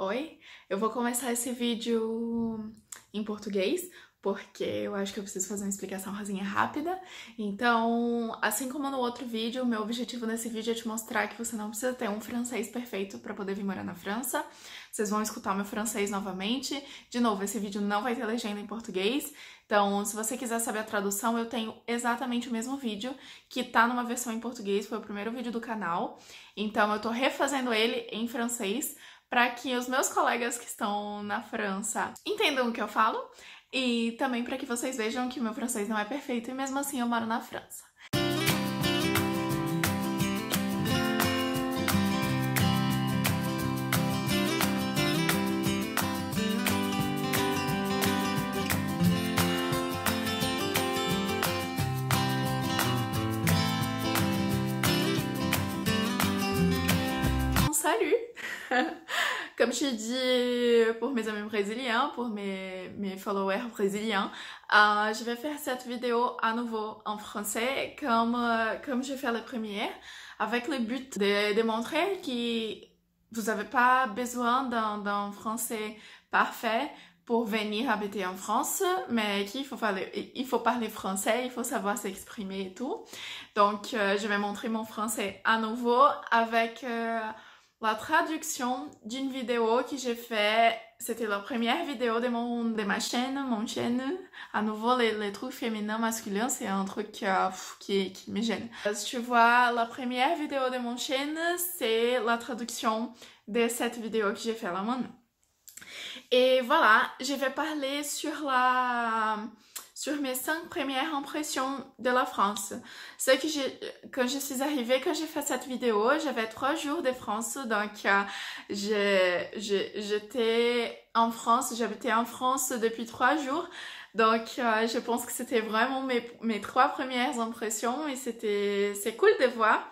Oi, eu vou começar esse vídeo em português, porque eu acho que eu preciso fazer uma explicaçãozinha rápida. Então, assim como no outro vídeo, o meu objetivo nesse vídeo é te mostrar que você não precisa ter um francês perfeito para poder vir morar na França. Vocês vão escutar o meu francês novamente. De novo, esse vídeo não vai ter legenda em português. Então, se você quiser saber a tradução, eu tenho exatamente o mesmo vídeo, que tá numa versão em português, foi o primeiro vídeo do canal. Então, eu tô refazendo ele em francês, para que os meus colegas que estão na França entendam o que eu falo e também para que vocês vejam que o meu francês não é perfeito e mesmo assim eu moro na França. Salut! Comme je dis pour mes amis brésiliens, pour mes followers brésiliens, je vais faire cette vidéo à nouveau en français comme j'ai fait la première, avec le but de démontrer que vous n'avez pas besoin d'un français parfait pour venir habiter en France, mais qu'il faut parler français, il faut savoir s'exprimer et tout. Donc, je vais montrer mon français à nouveau avec la traduction d'une vidéo que j'ai fait. C'était la première vidéo de ma chaîne, mon chaîne. À nouveau, les trucs féminins, masculins, c'est un truc qui me gêne. Si tu vois, la première vidéo de mon chaîne, c'est la traduction de cette vidéo que j'ai fait là maintenant. Et voilà, je vais parler sur mes 5 premières impressions de la France. C'est que quand je suis arrivée, quand j'ai fait cette vidéo, j'avais 3 jours de France, donc j'étais en France, j'habitais en France depuis 3 jours. Donc je pense que c'était vraiment mes 3 premières impressions et c'est cool de voir.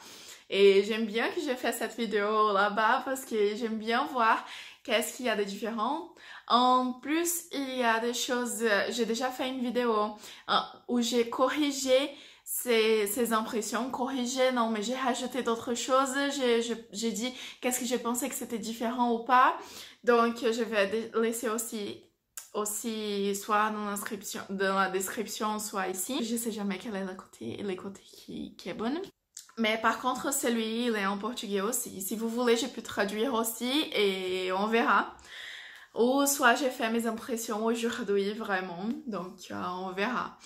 Et j'aime bien que j'ai fait cette vidéo là-bas parce que j'aime bien voir qu'est-ce qu'il y a de différent. En plus, il y a des choses, j'ai déjà fait une vidéo où j'ai corrigé ces impressions. Corrigé, non, mais j'ai rajouté d'autres choses. J'ai dit qu'est-ce que je pensais que c'était différent ou pas. Donc, je vais laisser aussi soit dans la description, soit ici. Je sais jamais quel est le côté qui est bon. Mais par contre, celui, il est en portugais aussi. Si vous voulez, je peux traduire aussi et on verra. Ou soit j'ai fait mes impressions aujourd'hui, vraiment. Donc, on verra.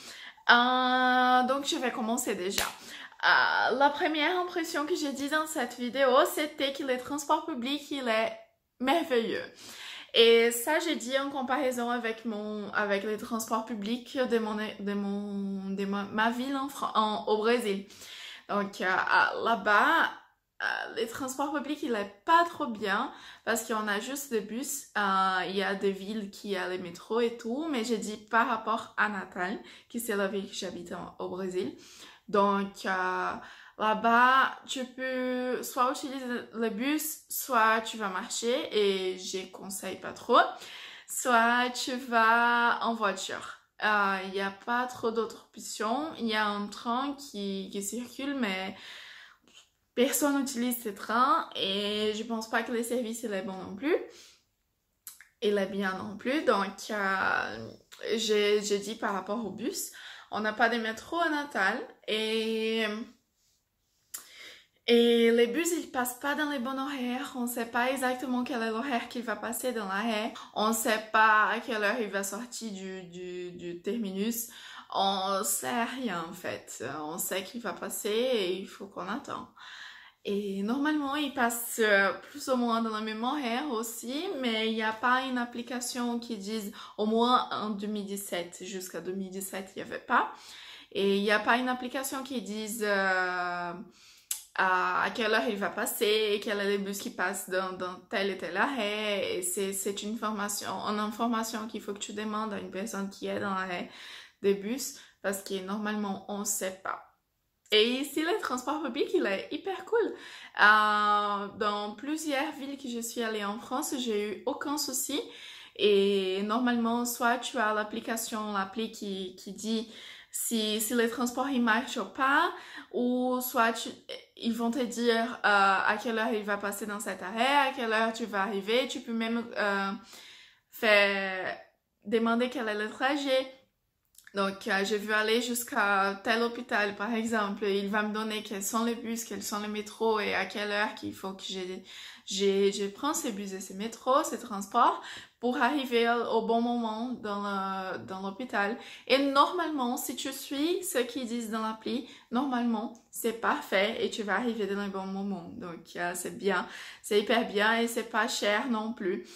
Donc, je vais commencer déjà. La première impression que j'ai dit dans cette vidéo, c'était que le transport public, il est merveilleux. Et ça, j'ai dit en comparaison avec les transports publics de ma ville au Brésil. Donc là-bas, les transports publics, il est pas trop bien parce qu'on a juste des bus. Il y a des villes qui a les métros et tout, mais j'ai dit par rapport à Natal, qui c'est la ville que j'habite au Brésil. Donc là-bas, tu peux soit utiliser le bus, soit tu vas marcher et je conseille pas trop, soit tu vas en voiture. Il n'y a pas trop d'autres options. Il y a un train qui circule, mais personne n'utilise ce train et je pense pas que le service il est bon non plus. Il est bien non plus. Donc, j'ai dit par rapport au bus, on n'a pas de métro à Natal et les bus, ils passent pas dans les bons horaires. On sait pas exactement quel est l'horaire qu'il va passer dans l'arrêt. On sait pas à quelle heure il va sortir du terminus. On sait rien en fait. On sait qu'il va passer et il faut qu'on attend. Et normalement, il passe plus ou moins dans le même horaire aussi, mais il n'y a pas une application qui dise, au moins en 2017, jusqu'à 2017, il n'y avait pas. Et il n'y a pas une application qui dise à quelle heure il va passer, quel est le bus qui passe dans tel et tel arrêt. Et c'est une information qu'il faut que tu demandes à une personne qui est dans l'arrêt des bus, parce que normalement, on ne sait pas. Et ici, le transport public, il est hyper cool. Dans plusieurs villes que je suis allée en France, j'ai eu aucun souci. Et normalement, soit tu as l'appli qui dit si le transport il marche ou pas, ou soit ils vont te dire à quelle heure il va passer dans cet arrêt, à quelle heure tu vas arriver. Tu peux même demander quel est le trajet. Donc, je veux aller jusqu'à tel hôpital, par exemple. Il va me donner quels sont les bus, quels sont les métros et à quelle heure qu'il faut que je prends ces bus et ces métros, ces transports pour arriver au bon moment dans l'hôpital. Et normalement, si tu suis ce qu'ils disent dans l'appli, normalement, c'est parfait et tu vas arriver dans le bon moment. Donc, c'est bien. C'est hyper bien et c'est pas cher non plus.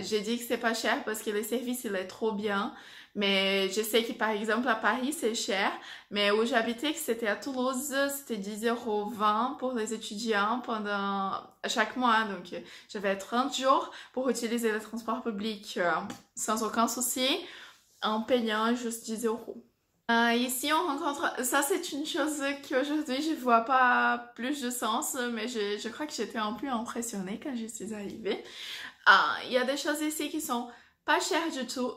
J'ai dit que c'est pas cher parce que le service, il est trop bien. Mais je sais que par exemple à Paris c'est cher, mais où j'habitais, que c'était à Toulouse, c'était 10,20 € pour les étudiants pendant chaque mois. Donc j'avais 30 jours pour utiliser le transport public sans aucun souci en payant juste 10 €. Ici on rencontre, ça c'est une chose qu'aujourd'hui je vois pas plus de sens, mais je crois que j'étais un peu impressionnée quand je suis arrivée. Il y a des choses ici qui sont pas chères du tout.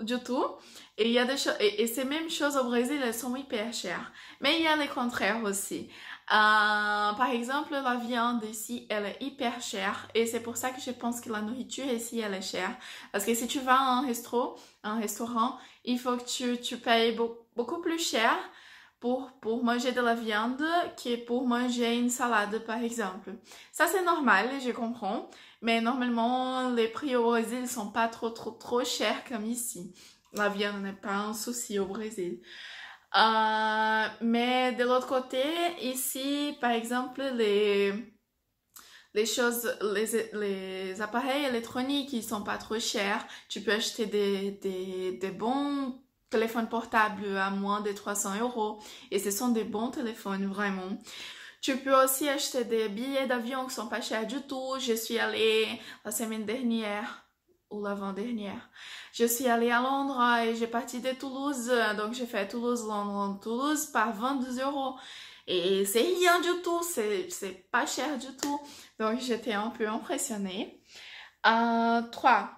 Et il y a des choses, et ces mêmes choses au Brésil, elles sont hyper chères. Mais il y a les contraires aussi. Par exemple, la viande ici, elle est hyper chère. Et c'est pour ça que je pense que la nourriture ici, elle est chère. Parce que si tu vas à un restaurant, il faut que tu payes beaucoup plus cher pour manger de la viande que pour manger une salade, par exemple. Ça, c'est normal, je comprends. Mais normalement, les prix au Brésil sont pas trop chers comme ici. La viande n'est pas un souci au Brésil. Mais de l'autre côté, ici, par exemple, les appareils électroniques, ils sont pas trop chers. Tu peux acheter des bons téléphones portables à moins de 300 €. Et ce sont des bons téléphones, vraiment. Tu peux aussi acheter des billets d'avion qui sont pas chers du tout. Je suis allée la semaine dernière ou l'avant-dernière. Je suis allée à Londres et j'ai parti de Toulouse. Donc j'ai fait Toulouse par 22 €. Et c'est rien du tout, c'est pas cher du tout. Donc j'étais un peu impressionnée. 3.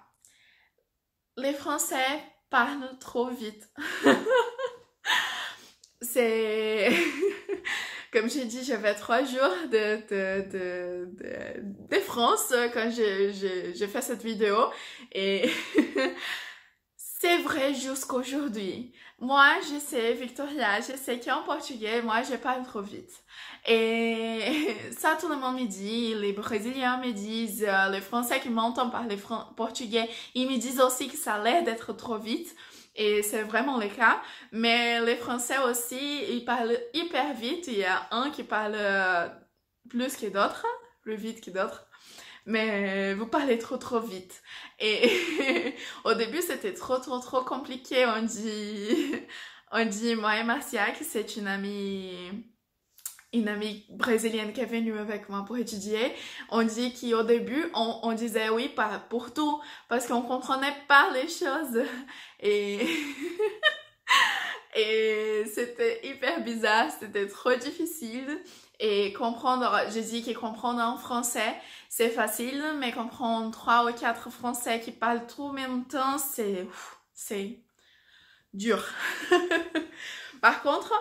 Les Français parlent trop vite. C'est... Comme j'ai dit, j'avais 3 jours de France quand j'ai fait cette vidéo. Et c'est vrai jusqu'aujourd'hui. Moi, je sais, Victoria, je sais qu'en portugais, moi, je parle trop vite. Et ça, tout le monde me dit, les Brésiliens me disent, les Français qui m'entendent parler portugais, ils me disent aussi que ça a l'air d'être trop vite. Et c'est vraiment le cas. Mais les Français aussi, ils parlent hyper vite. Il y a un qui parle plus que d'autres, plus vite que d'autres. Mais vous parlez trop vite. Et au début, c'était trop compliqué. On dit, moi et Marcia, que c'est une amie brésilienne qui est venue avec moi pour étudier. On dit qu'au début, on disait oui pour tout, parce qu'on comprenait pas les choses. Et, et c'était hyper bizarre, c'était trop difficile. Et comprendre, je dis que comprendre en français, c'est facile, mais comprendre 3 ou 4 Français qui parlent tout en même temps, c'est dur. Par contre,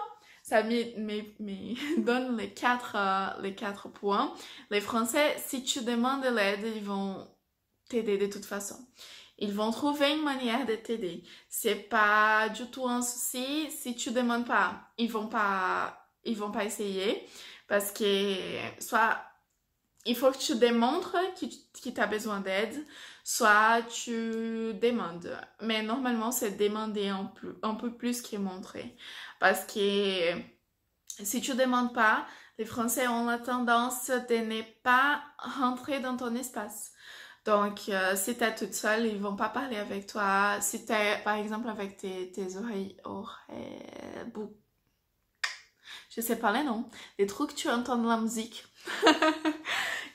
ça me donne les 4 points. Les Français, si tu demandes de l'aide, ils vont t'aider de toute façon. Ils vont trouver une manière de t'aider. C'est pas du tout un souci. Si tu demandes pas, ils vont pas essayer. Parce que soit il faut que tu démontres que tu as besoin d'aide, soit tu demandes. Mais normalement, c'est demander un peu plus que montrer. Parce que si tu demandes pas, les Français ont la tendance de ne pas rentrer dans ton espace. Donc, si tu es toute seule, ils vont pas parler avec toi. Si tu es, par exemple, avec tes oreilles, je sais pas les noms, des trucs que tu entends de la musique.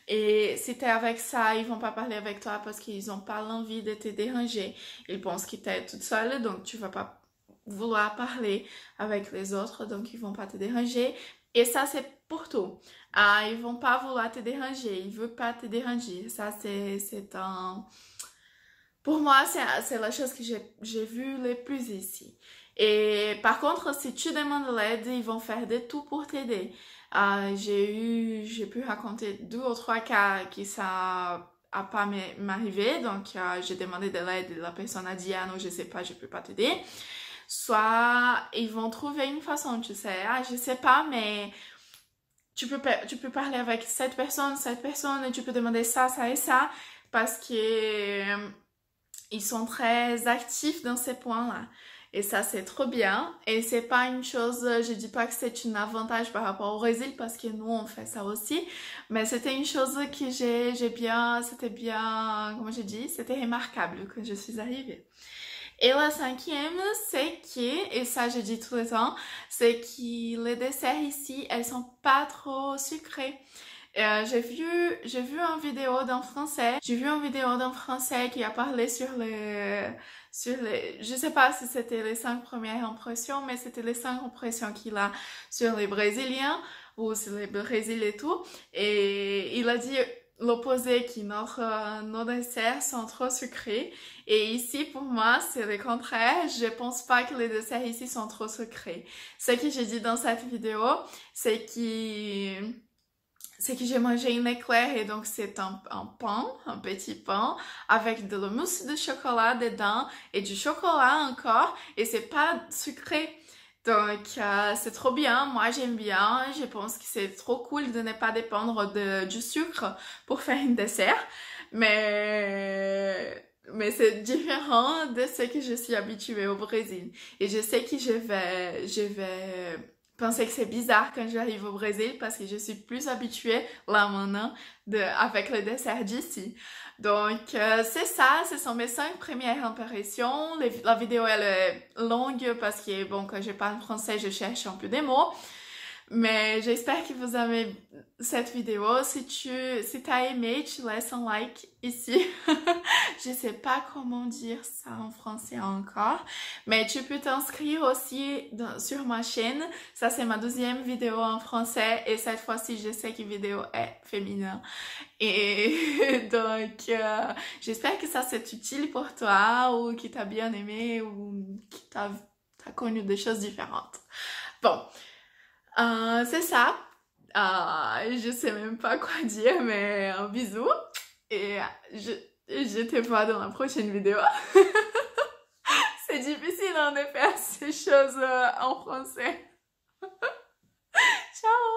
Et si tu es avec ça, ils vont pas parler avec toi parce qu'ils ont pas l'envie de te déranger. Ils pensent que tu es toute seule, donc tu vas pas vouloir parler avec les autres, donc ils vont pas te déranger. Et ça, c'est pour tout. Ils vont pas vouloir te déranger, ils veulent pas te déranger. Ça, c'est un... Pour moi, c'est la chose que j'ai vue le plus ici. Et par contre, si tu demandes l'aide, ils vont faire de tout pour t'aider. J'ai pu raconter 2 ou 3 cas qui ça a pas m'arrivé, donc j'ai demandé de l'aide et la personne a dit ah non je sais pas, je peux pas t'aider. Soit ils vont trouver une façon, tu sais, ah je sais pas mais tu peux parler avec cette personne et tu peux demander ça, ça et ça parce que ils sont très actifs dans ces points-là. Et ça, c'est trop bien. Et c'est pas une chose, je dis pas que c'est un avantage par rapport au Brésil parce que nous, on fait ça aussi. Mais c'était une chose que c'était bien, comment j'ai dit, c'était remarquable quand je suis arrivée. Et la cinquième, c'est que, et ça je dis tout le temps, c'est que les desserts ici, elles sont pas trop sucrées. J'ai vu une vidéo d'un Français, qui a parlé je sais pas si c'était les 5 premières impressions, mais c'était les 5 impressions qu'il a sur les Brésiliens, ou sur le Brésil et tout. Et il a dit l'opposé, que nos desserts sont trop sucrés. Et ici, pour moi, c'est le contraire. Je pense pas que les desserts ici sont trop sucrés. Ce que j'ai dit dans cette vidéo, c'est que j'ai mangé une éclair et donc c'est un pain, un petit pain avec de la mousse de chocolat dedans et du chocolat encore et c'est pas sucré. Donc c'est trop bien, moi j'aime bien, je pense que c'est trop cool de ne pas dépendre du sucre pour faire un dessert, mais c'est différent de ce que je suis habituée au Brésil. Et je sais que je vais penser que c'est bizarre quand j'arrive au Brésil parce que je suis plus habituée là maintenant avec le dessert d'ici. Donc c'est ça, ce sont mes 5 premières impressions. La vidéo elle est longue parce que bon quand je parle français je cherche un peu des mots. Mais j'espère que vous aimez cette vidéo. Si t'as aimé, tu laisses un like ici. Je sais pas comment dire ça en français encore. Mais tu peux t'inscrire aussi sur ma chaîne. Ça, c'est ma 2e vidéo en français. Et cette fois-ci, je sais que la vidéo est féminin. Et donc, j'espère que ça c'est utile pour toi ou que t'as bien aimé ou que t'as connu des choses différentes. Bon. C'est ça. Je sais même pas quoi dire, mais un bisou. Et je te vois dans la prochaine vidéo. C'est difficile hein, de faire ces choses en français. Ciao!